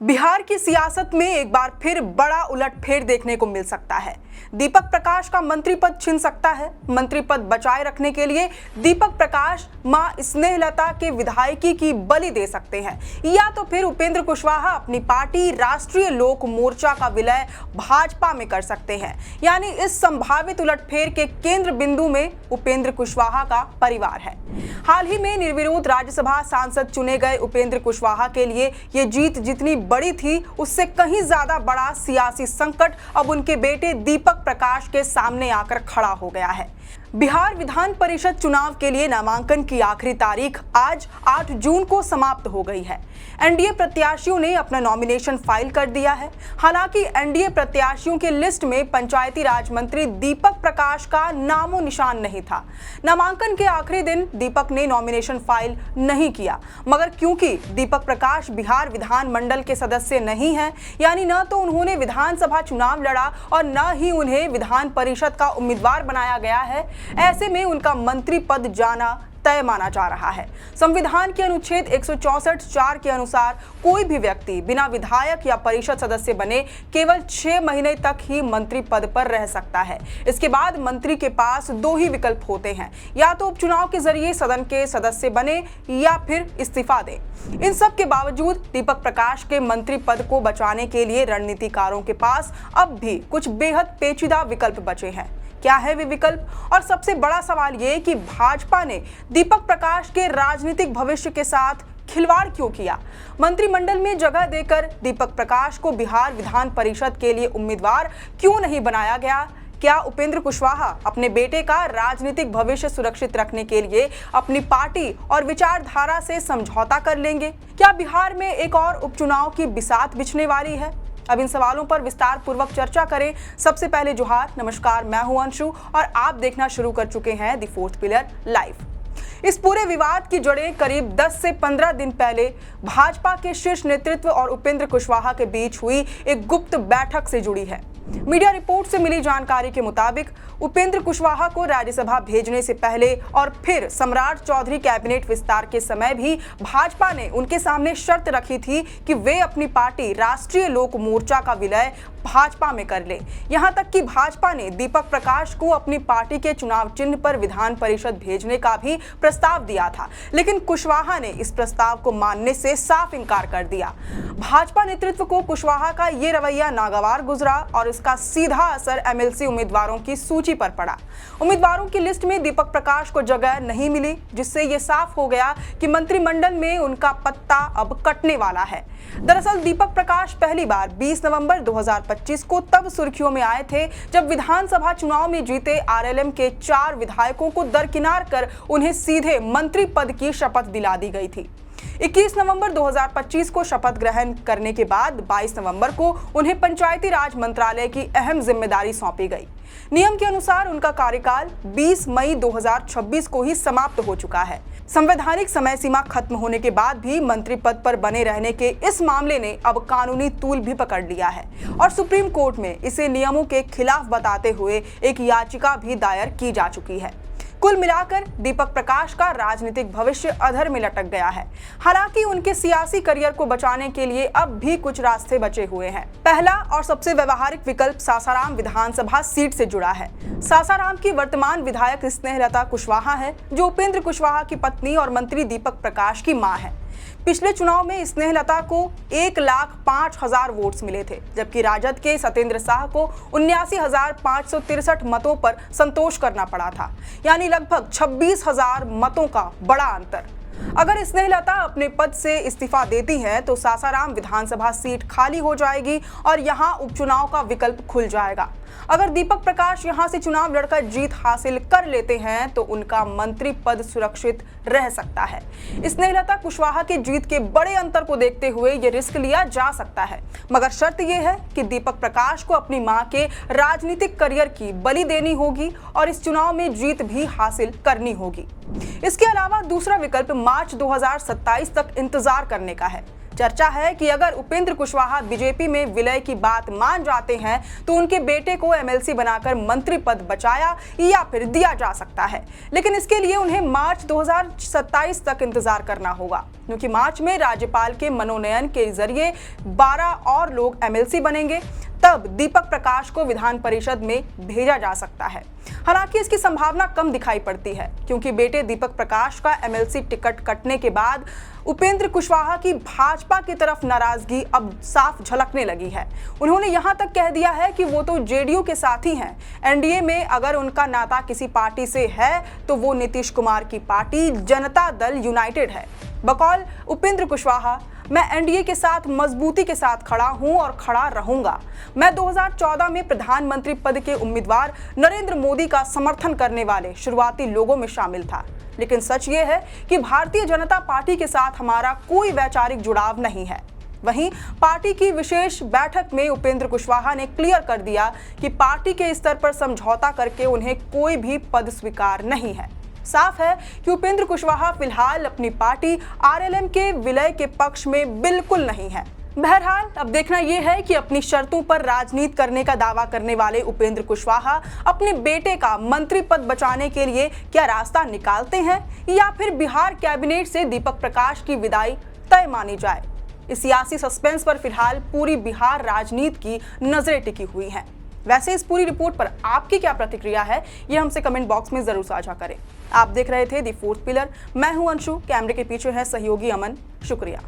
बिहार की सियासत में एक बार फिर बड़ा उलटफेर देखने को मिल सकता है। दीपक प्रकाश का मंत्री पद छिन सकता है। मंत्री पद बचाए रखने के लिए दीपक प्रकाश मां स्नेहलता के विधायकी की बलि दे सकते हैं, या तो फिर उपेंद्र कुशवाहा अपनी पार्टी राष्ट्रीय लोक मोर्चा का विलय भाजपा में कर सकते हैं। यानी इस संभावित उलटफेर के केंद्र बिंदु में उपेंद्र कुशवाहा का परिवार है। हाल ही में निर्विरोध राज्यसभा सांसद चुने गए उपेंद्र कुशवाहा के लिए ये जीत जितनी बड़ी थी, उससे कहीं ज्यादा बड़ा सियासी संकट अब उनके बेटे दीपक प्रकाश के सामने आकर खड़ा हो गया है। बिहार विधान परिषद चुनाव के लिए नामांकन की आखिरी तारीख आज 8 जून को समाप्त हो गई है। एनडीए प्रत्याशियों ने अपना नॉमिनेशन फाइल कर दिया है। हालांकि एनडीए प्रत्याशियों के लिस्ट में पंचायती राज मंत्री दीपक प्रकाश का नामो निशान नहीं था। नामांकन के आखिरी दिन दीपक ने नॉमिनेशन फाइल नहीं किया, मगर क्योंकि दीपक प्रकाश बिहार विधान मंडल के सदस्य नहीं है, यानी न तो उन्होंने विधानसभा चुनाव लड़ा और न ही उन्हें विधान परिषद का उम्मीदवार बनाया गया है, ऐसे में उनका मंत्री पद जाना तय माना जा रहा है। संविधान के अनुच्छेद 164(4) के अनुसार कोई भी व्यक्ति बिना विधायक या परिषद सदस्य बने केवल 6 महीने तक ही मंत्री पद पर रह सकता है। इसके बाद मंत्री के पास 2 ही विकल्प होते हैं, या तो उपचुनाव के जरिए सदन के सदस्य बने या फिर इस्तीफा दें। इन सब के बावजूद दीपक प्रकाश के मंत्री पद को बचाने के लिए रणनीतिकारों के पास अब भी कुछ बेहद पेचीदा विकल्प बचे हैं। क्या है वे विकल्प? और सबसे बड़ा सवाल ये कि भाजपा ने दीपक प्रकाश के राजनीतिक भविष्य के साथ खिलवाड़ क्यों किया? मंत्रिमंडल में जगह देकर दीपक प्रकाश को बिहार विधान परिषद के लिए उम्मीदवार क्यों नहीं बनाया गया? क्या उपेंद्र कुशवाहा अपने बेटे का राजनीतिक भविष्य सुरक्षित रखने के लिए अपनी पार्टी और विचारधारा से समझौता कर लेंगे? क्या बिहार में एक और उपचुनाव की बिसात बिछने वाली है? अब इन सवालों पर विस्तार पूर्वक चर्चा करें। सबसे पहले जोहार, नमस्कार, मैं हूं अंशु और आप देखना शुरू कर चुके हैं द फोर्थ पिलर लाइव। इस पूरे विवाद की जड़ें करीब 10 से 15 दिन पहले भाजपा के शीर्ष नेतृत्व और उपेंद्र कुशवाहा के बीच हुई एक गुप्त बैठक से जुड़ी है। मीडिया रिपोर्ट से मिली जानकारी के मुताबिक उपेंद्र कुशवाहा को राज्यसभा भेजने से पहले और फिर सम्राट चौधरी कैबिनेट विस्तार के समय भी भाजपा ने उनके सामने शर्त रखी थी कि वे अपनी पार्टी राष्ट्रीय लोक मोर्चा का विलय भाजपा में कर ले। यहां तक कि भाजपा ने दीपक प्रकाश को अपनी पार्टी के चुनाव चिन्ह पर विधान परिषद भेजने का भी प्रस्ताव दिया था, लेकिन कुशवाहा ने इस प्रस्ताव को मानने से साफ इनकार कर दिया। भाजपा नेतृत्व को कुशवाहा का ये रवैया नागवार गुजरा और इसका सीधा असर एमएलसी उम्मीदवारों की सूची पर पड़ा। उम्मीदवारों की लिस्ट में दीपक प्रकाश को जगह नहीं मिली, जिससे यह साफ हो गया कि मंत्रिमंडल में उनका पत्ता अब कटने वाला है। दरअसल दीपक प्रकाश पहली बार 20 नवंबर 2025 को तब सुर्खियों में आए थे जब विधानसभा चुनाव में जीते आरएलएम के 4 विधायकों को दरकिनार कर उन्हें सीधे मंत्री पद की शपथ दिला दी गई थी। 21 नवंबर 2025 को शपथ ग्रहण करने के बाद 22 नवंबर को उन्हें पंचायती राज मंत्रालय की अहम जिम्मेदारी सौंपी गई। नियम के अनुसार उनका कार्यकाल 20 मई 2026 को ही समाप्त हो चुका है। संवैधानिक समय सीमा खत्म होने के बाद भी मंत्री पद पर बने रहने के इस मामले ने अब कानूनी तूल भी पकड़ लिया है और सुप्रीम कोर्ट में इसे नियमों के खिलाफ बताते हुए एक याचिका भी दायर की जा चुकी है। कुल मिलाकर दीपक प्रकाश का राजनीतिक भविष्य अधर में लटक गया है। हालांकि उनके सियासी करियर को बचाने के लिए अब भी कुछ रास्ते बचे हुए हैं। पहला और सबसे व्यवहारिक विकल्प सासाराम विधानसभा सीट से जुड़ा है। सासाराम की वर्तमान विधायक स्नेहलता कुशवाहा है, जो उपेंद्र कुशवाहा की पत्नी और मंत्री दीपक प्रकाश की मां है। पिछले चुनाव में स्नेहलता को 1,05,000 वोट्स मिले थे, जबकि राजद के सत्येंद्र शाह को 79,563 मतों पर संतोष करना पड़ा था, यानी लगभग 26,000 मतों का बड़ा अंतर। अगर स्नेहलता अपने पद से इस्तीफा देती हैं तो सासाराम विधानसभा सीट खाली हो जाएगी और यहां उपचुनाव का विकल्प खुल जाएगा। अगर दीपक प्रकाश यहां से चुनाव लड़कर जीत हासिल कर लेते हैं तो उनका मंत्री पद सुरक्षित रह सकता है। स्नेहलता कुशवाहा की जीत के बड़े अंतर को देखते हुए ये रिस्क लिया जा सकता है, मगर शर्त यह है कि दीपक प्रकाश को अपनी मां के राजनीतिक करियर की बलि देनी होगी और इस चुनाव में जीत भी हासिल करनी होगी। इसके अलावा दूसरा विकल्प मार्च 2027 तक इंतजार करने का है। चर्चा है कि अगर उपेंद्र कुशवाहा बीजेपी में विलय की बात मान जाते हैं तो उनके बेटे को एमएलसी बनाकर मंत्री पद बचाया या फिर दिया जा सकता है, लेकिन इसके लिए उन्हें मार्च 2027 तक इंतजार करना होगा, क्योंकि मार्च में राज्यपाल के मनोनयन के जरिए 12 और लोग एमएलसी बनेंगे। तब दीपक प्रकाश को विधान परिषद में भेजा जा सकता है। हालांकि इसकी संभावना कम दिखाई पड़ती है, क्योंकि बेटे दीपक प्रकाश का एमएलसी टिकट कटने के बाद उपेंद्र कुशवाहा की भाजपा की तरफ नाराजगी अब साफ झलकने लगी है। उन्होंने यहां तक कह दिया है कि वो तो जेडीयू के साथी हैं। एनडीए में अगर उनका नाता किसी पार्टी से है तो वो नीतीश कुमार की पार्टी जनता दल यूनाइटेड है। बकौल उपेंद्र कुशवाहा, मैं एनडीए के साथ मजबूती के साथ खड़ा हूं और खड़ा रहूंगा। मैं 2014 में प्रधानमंत्री पद के उम्मीदवार नरेंद्र मोदी का समर्थन करने वाले शुरुआती लोगों में शामिल था, लेकिन सच ये है कि भारतीय जनता पार्टी के साथ हमारा कोई वैचारिक जुड़ाव नहीं है। वहीं पार्टी की विशेष बैठक में उपेंद्र कुशवाहा ने क्लियर कर दिया कि पार्टी के स्तर पर समझौता करके उन्हें कोई भी पद स्वीकार नहीं है। साफ है कि उपेंद्र कुशवाहा फिलहाल अपनी पार्टी आरएलएम के विलय के पक्ष में बिल्कुल नहीं है। बहरहाल अब देखना यह है कि अपनी शर्तों पर राजनीति करने का दावा करने वाले उपेंद्र कुशवाहा अपने बेटे का मंत्री पद बचाने के लिए क्या रास्ता निकालते हैं या फिर बिहार कैबिनेट से दीपक प्रकाश की विदाई तय मानी जाए। इस सियासी सस्पेंस पर फिलहाल पूरी बिहार राजनीति की नजरें टिकी हुई हैं। वैसे इस पूरी रिपोर्ट पर आपकी क्या प्रतिक्रिया है, ये हमसे कमेंट बॉक्स में जरूर साझा करें। आप देख रहे थे द फोर्थ पिलर। मैं हूं अंशु, कैमरे के पीछे है सहयोगी अमन। शुक्रिया।